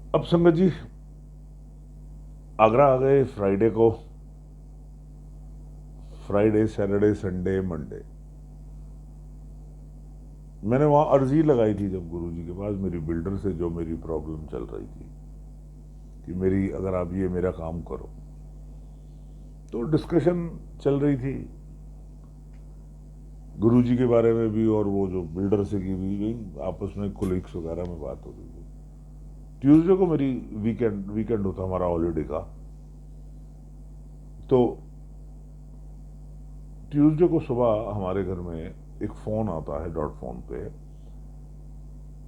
अब संगत जी आगरा आ गए फ्राइडे को। फ्राइडे, सैटरडे, संडे, मंडे मैंने वहां अर्जी लगाई थी जब गुरुजी के पास मेरी बिल्डर से, जो मेरी प्रॉब्लम चल रही थी कि मेरी अगर आप ये मेरा काम करो। तो डिस्कशन चल रही थी गुरुजी के बारे में भी और वो जो बिल्डर से की भी आपस में कोलीग्स वगैरह में बात हो रही थी। ट्यूसडे को मेरी वीकेंड वीकेंड होता हमारा हॉलीडे का। तो ट्यूसडे को सुबह हमारे घर में एक फोन आता है डॉट फोन पे।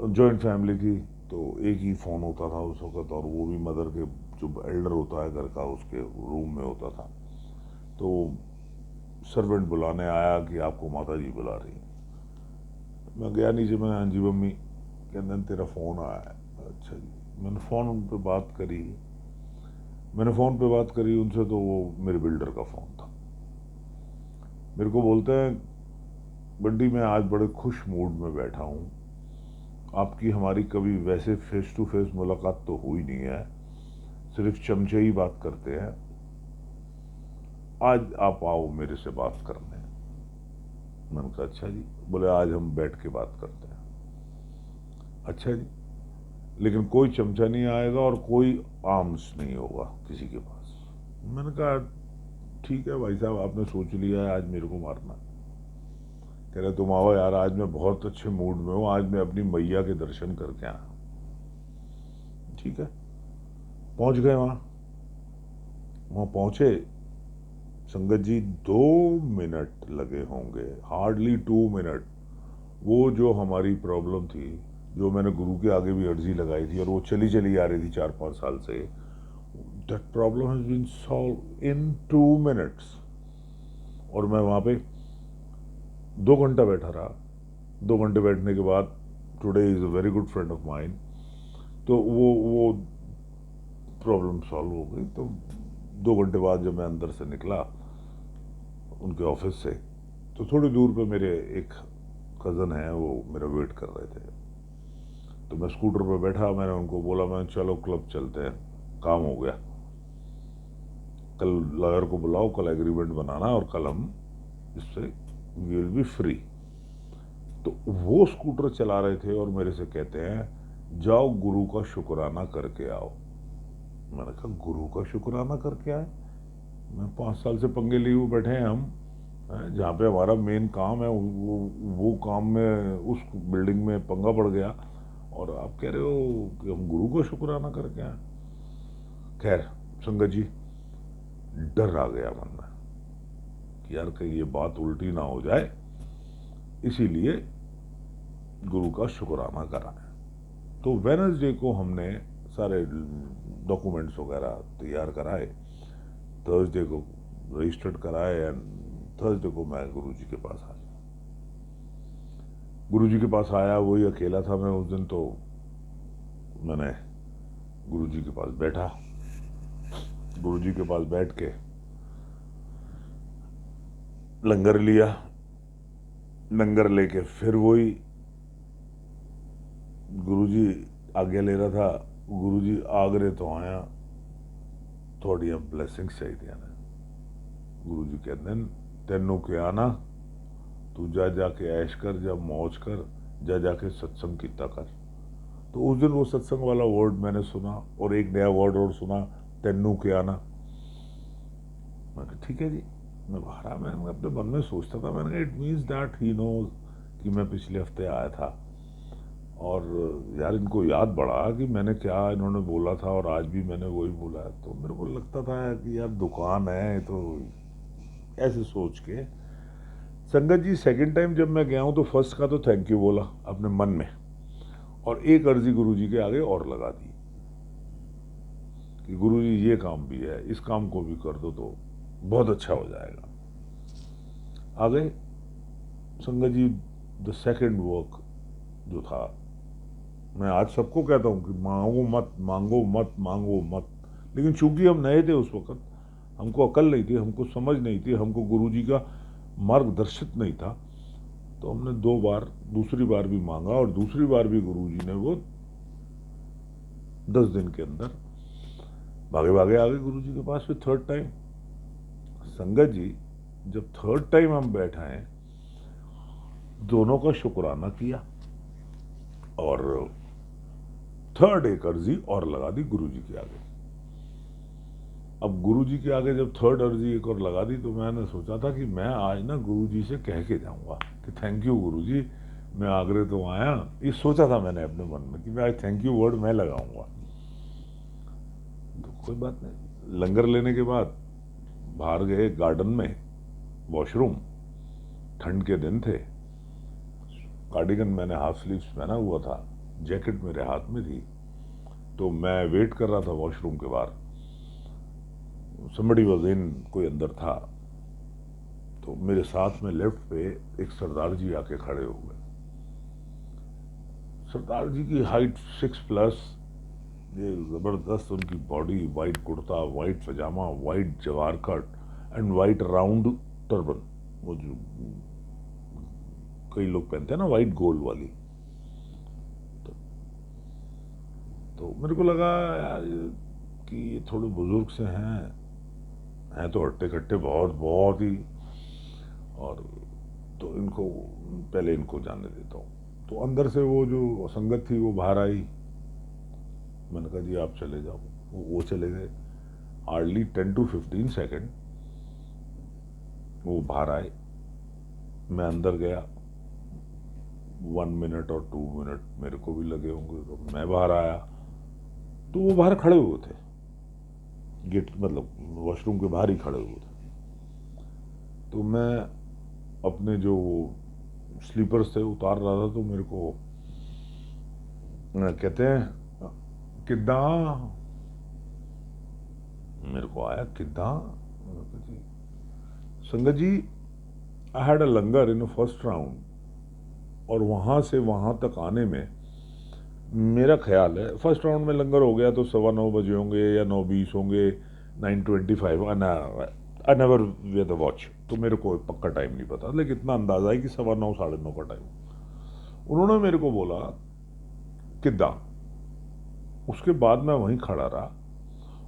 जॉइंट फैमिली थी तो एक ही फोन होता था उस वक्त, और वो भी मदर के जो एल्डर होता है घर का उसके रूम में होता था। तो सर्वेंट बुलाने आया कि आपको माता जी बुला रही हैं। मैं गया नीचे, मैंने हाँ जी मम्मी, कहते हैं तेरा फ़ोन आया है। अच्छा जी। मैंने फ़ोन पे बात करी उनसे, तो वो मेरे बिल्डर का फ़ोन था। मेरे को बोलते हैं बंटी मैं आज बड़े खुश मूड में बैठा हूँ, आपकी हमारी कभी वैसे फेस टू फेस मुलाकात तो हुई नहीं है, सिर्फ चमचे ही बात करते हैं, आज आप आओ मेरे से बात करने। मैंने कहा अच्छा जी। बोले आज हम बैठ के बात करते हैं। अच्छा जी, लेकिन कोई चमचा नहीं आएगा और कोई आर्म्स नहीं होगा किसी के पास। मैंने कहा ठीक है भाई साहब, आपने सोच लिया है आज मेरे को मारना। कह रहे तुम आओ यार, आज मैं बहुत अच्छे मूड में हूँ, आज मैं अपनी मैया के दर्शन करके आया। ठीक है, पहुंच गए वहां। वहां पहुंचे संगत जी, 2 मिनट लगे होंगे, हार्डली 2 मिनट। वो जो हमारी प्रॉब्लम थी, जो मैंने गुरु के आगे भी अर्जी लगाई थी और वो चली चली आ रही थी 4-5 साल से, that problem has been solved in 2 minutes. और मैं वहां पे 2 घंटा बैठा रहा। 2 घंटे बैठने के बाद, today is a very good friend of mine, तो वो प्रॉब्लम सॉल्व हो गई। तो 2 घंटे बाद जब मैं अंदर से निकला उनके ऑफिस से, तो थोड़ी दूर पे मेरे एक कज़न है, वो मेरा वेट कर रहे थे। तो मैं स्कूटर पर बैठा, मैंने उनको बोला मैं चलो क्लब चलते हैं, काम हो गया, कल लॉयर को बुलाओ, कल एग्रीमेंट बनाना और कल हम इससे वी विल बी फ्री। तो वो स्कूटर चला रहे थे और मेरे से कहते हैं जाओ गुरु का शुक्राना करके आओ। मैंने कहा गुरु का शुक्राना करके आए? मैं 5 साल से पंगे लिए हुए बैठे हैं हम, जहाँ पे हमारा मेन काम है वो काम में उस बिल्डिंग में पंगा पड़ गया, और आप कह रहे हो कि हम गुरु को शुक्राना करके आए। खैर संगत जी, डर आ गया मन में कि यार कहीं ये बात उल्टी ना हो जाए, इसीलिए गुरु का शुक्राना कराएं। तो वेडनेसडे को हमने सारे डॉक्यूमेंट्स वगैरह तैयार कराए, थर्सडे को रजिस्टर्ड कराए, एंड थर्सडे को मैं गुरु जी के पास आया। गुरु जी के पास आया, वही अकेला था मैं उस दिन। तो मैंने गुरु जी के पास बैठा। गुरु जी के पास बैठ के लंगर लिया। लंगर लेके फिर वही गुरुजी आज्ञा ले रहा था, गुरुजी आगरे तो आया, थोड़िया ब्लैसिंग्स चाहिए ने। गुरुजी कहते हैं तेनू क्या आना, तू जा जाके ऐश कर, जा मौज कर, जा जाके सत्संग किया कर। तो उस दिन वो सत्संग वाला वर्ड मैंने सुना, और एक नया वर्ड और सुना, तेनू क्या आना। मैं कहा ठीक है जी। मैं बाहर, मैं अपने मन में सोचता था, मैंने कहा it means that he knows कि मैं पिछले हफ्ते आया था, और यार इनको याद पड़ा कि मैंने क्या इन्होंने बोला था, और आज भी मैंने वही बोला है। तो मेरे को लगता था कि यार दुकान है, तो ऐसे सोच के संगत जी सेकंड टाइम जब मैं गया हूं तो फर्स्ट का तो थैंक यू बोला अपने मन में, और एक अर्जी गुरु जी के आगे और लगा दी कि गुरु जी ये काम भी है, इस काम को भी कर दो तो बहुत अच्छा हो जाएगा। आ गए संगत जी। द सेकेंड वर्क जो था, मैं आज सबको कहता हूं कि मांगो मत, मांगो मत, मांगो मत, लेकिन चूंकि हम नए थे उस वक्त, हमको अकल नहीं थी, हमको समझ नहीं थी, हमको गुरुजी का मार्गदर्शित नहीं था, तो हमने 2 बार, दूसरी बार भी मांगा, और दूसरी बार भी गुरुजी ने वो 10 दिन के अंदर भागे भागे आ गए गुरु जी के पास फिर थर्ड टाइम। संगत जी जब थर्ड टाइम हम बैठे हैं, दोनों का शुक्राना किया और थर्ड एक अर्जी और लगा दी गुरु जी के आगे। अब गुरु जी के आगे जब थर्ड अर्जी एक और लगा दी तो मैंने सोचा था कि मैं आज ना गुरु जी से कह के जाऊंगा कि थैंक यू गुरु जी, मैं आगरे तो आया। ये सोचा था मैंने अपने मन में कि मैं आज थैंक यू वर्ड मैं लगाऊंगा। तो कोई बात नहीं, लंगर लेने के बाद बाहर गए गार्डन में, वॉशरूम, ठंड के दिन थे, कार्डिगन मैंने हाफ स्लीव्स पहना हुआ था, जैकेट मेरे हाथ में थी, तो मैं वेट कर रहा था वॉशरूम के बाहर। somebody was in, कोई अंदर था, तो मेरे साथ में लेफ्ट पे एक सरदार जी आके खड़े हो गए। सरदार जी की हाइट 6+, ये जबरदस्त उनकी बॉडी, वाइट कुर्ता, वाइट पजामा, वाइट जवार cut and white round turban, वो जो कई लोग पहनते हैं ना वाइट गोल वाली। तो मेरे को लगा यार कि ये थोड़े बुजुर्ग से हैं तो हट्टे कट्टे बहुत बहुत ही, और तो इनको पहले इनको जानने देता हूँ। तो अंदर से वो जो संगत थी वो बाहर आई। मैंने कहा जी आप चले जाओ, वो चले गए। हार्डली 10 to 15 सेकेंड वो बाहर आए, मैं अंदर गया, 1 मिनट और 2 मिनट मेरे को भी लगे होंगे, तो मैं बाहर आया तो वो बाहर खड़े हुए थे, गेट मतलब वॉशरूम के बाहर ही खड़े हुए थे। तो मैं अपने जो स्लीपर्स थे उतार रहा था, तो मेरे को कहते हैं किदा, मेरे को आया किदा। Sangat ji I had a langar in first round, और वहां से वहां तक आने में मेरा ख्याल है फर्स्ट राउंड में लंगर हो गया तो 9:15 बजे होंगे या 9:20 होंगे, 9:25। I never wear the watch, तो मेरे को पक्का टाइम नहीं पता, लेकिन इतना अंदाजा है कि 9:15 9:30 का टाइम। उन्होंने मेरे को बोला किदा, उसके बाद मैं वहीं खड़ा रहा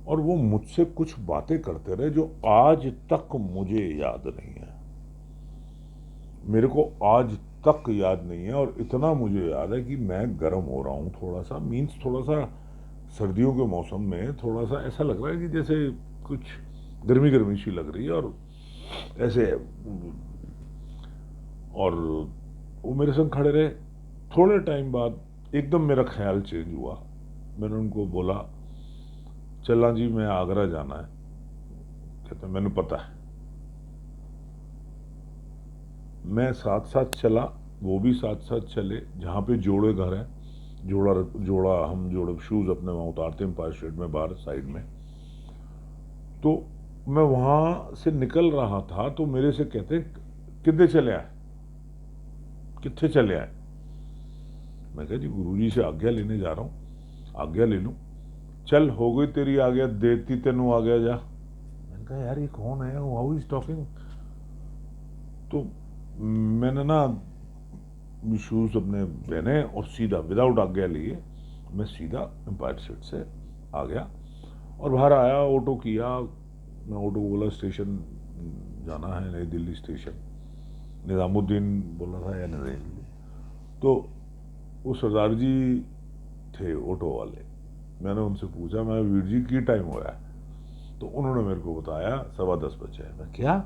और वो मुझसे कुछ बातें करते रहे जो आज तक मुझे याद नहीं है, मेरे को आज तक याद नहीं है। और इतना मुझे याद है कि मैं गर्म हो रहा हूँ थोड़ा सा, मीन्स थोड़ा सा सर्दियों के मौसम में थोड़ा सा ऐसा लग रहा है कि जैसे कुछ गर्मी गर्मी सी लग रही है, और ऐसे। और वो मेरे संग खड़े रहे। थोड़े टाइम बाद एकदम मेरा ख्याल चेंज हुआ, मैंने उनको बोला चला जी मैं आगरा जाना है। कहते मैंने पता है। मैं साथ साथ चला, वो भी साथ साथ चले, जहाँ पे जोड़े घर हैं, हम जोड़े शूज अपने वहाँ उतारते हैं एम्पायर स्टेट में बाहर साइड में। तो मैं वहाँ से निकल रहा था तो मेरे से कहते कितने चले आए, कितने चले आए। मैं कहा जी गुरुजी से आज्ञा लेने जा रहा हूँ, आज्ञा ले लूँ। चल हो गई तेरी आज्ञा, देती तेनू आ गया जा। मैंने कहा यार ये कौन है, हाउ इज टॉकिंग। तो मैंने ना शूज अपने पहने और सीधा विदाउट आज्ञा लिए मैं सीधा एम्पायर स्टेट से आ गया और बाहर आया, ऑटो किया। मैं ऑटो को बोला स्टेशन जाना है, नई दिल्ली स्टेशन, निजामुद्दीन बोला था या नई दिल्ली। तो वो सरदार जी थे ऑटो वाले, मैंने उनसे पूछा मैं वीर जी की टाइम हुआ है, तो उन्होंने मेरे को बताया 10:15 बजे। मैं क्या,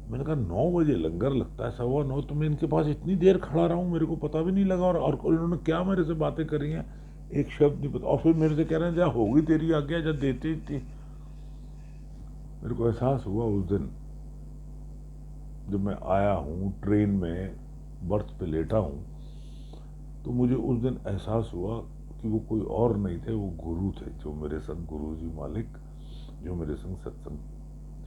मैंने कहा 9 बजे लंगर लगता है, 9:15, तो मैं इनके पास इतनी देर खड़ा रहा हूँ, मेरे को पता भी नहीं लगा। और इन्होंने क्या मेरे से बातें करी हैं, एक शब्द नहीं पता। और फिर मेरे से कह रहे हैं जा होगी तेरी आज्ञा, जब देती थी। मेरे को एहसास हुआ उस दिन जब मैं आया हूँ ट्रेन में, बर्थ पे लेटा हूँ, तो मुझे उस दिन एहसास हुआ कि वो कोई और नहीं थे, वो गुरु थे, जो मेरे संग, गुरु जी मालिक, जो मेरे संग सत्संग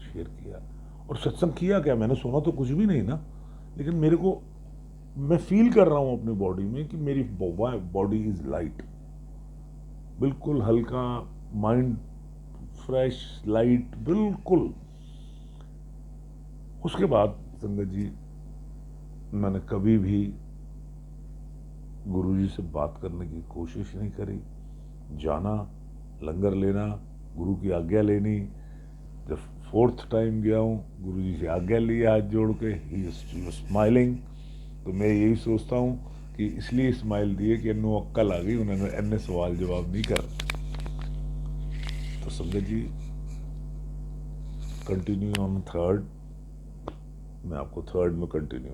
शेयर किया। और सत्संग किया क्या, मैंने सुना तो कुछ भी नहीं ना, लेकिन मेरे को, मैं फील कर रहा हूं अपनी बॉडी में कि मेरी बॉडी इज लाइट, बिल्कुल हल्का, माइंड फ्रेश, लाइट, बिल्कुल। उसके बाद संगत जी मैंने कभी भी गुरुजी से बात करने की कोशिश नहीं करी, जाना, लंगर लेना, गुरु की आज्ञा लेनी। जब 4th टाइम गया हूँ, गुरु जी से आज्ञा ली हाथ जोड़ के, ही स्माइलिंग। तो मैं यही सोचता हूँ कि इसलिए स्माइल दिए कि इन्हों अक्ल आ गई, उन्होंने इन्हें सवाल जवाब नहीं कर। तो संगत जी, कंटिन्यू ऑन 3rd, मैं आपको 3rd में कंटिन्यू